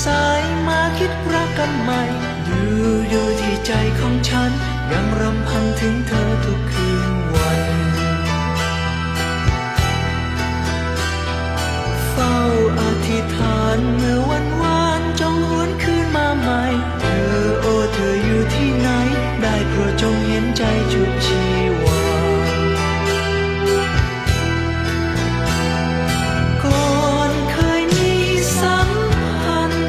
สายมาคิดรักกันใหม่ดูที่ใจของฉันยังรำพันถึงเธอทุกคืนวันเฝ้าอธิษฐานเมื่อวันวานจงหวนคืนมาใหม่เธอโอ้เธออยู่ที่ไหนได้โปรดจงเห็นใจชุบชีวาก่อนเคยมีสัมพันธ์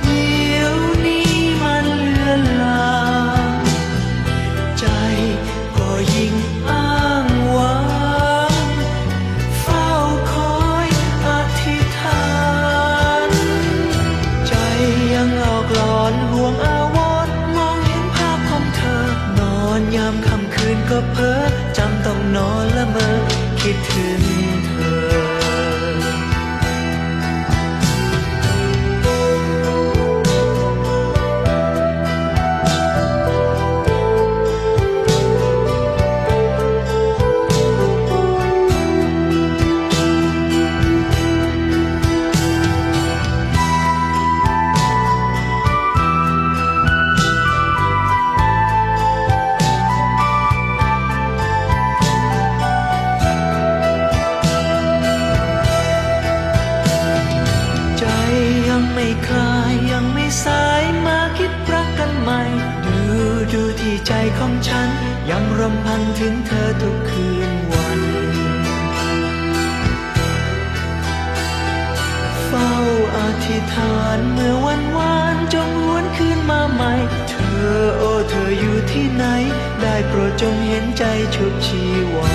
เดี๋ยวนี้มันเลือนลางใจก็ยิ่งอ้างว้างเฝ้าคอยอธิษฐานใจยังหลอกหลอนห่วงอาวรณ์มองเห็นภาพของเธอนอนยามค่ำคืนก็เพ้อจำต้องนอนละเมอคิดถึงเธอไม่คลายยังไม่สายมาคิดรักกันใหม่ดูที่ใจของฉันยังรำพันถึงเธอทุกคืนวันเฝ้าอธิษฐานเมื่อวันวานจงหวนคืนมาใหม่เธอโอ้เธออยู่ที่ไหนได้โปรดจงเห็นใจชุบชีวา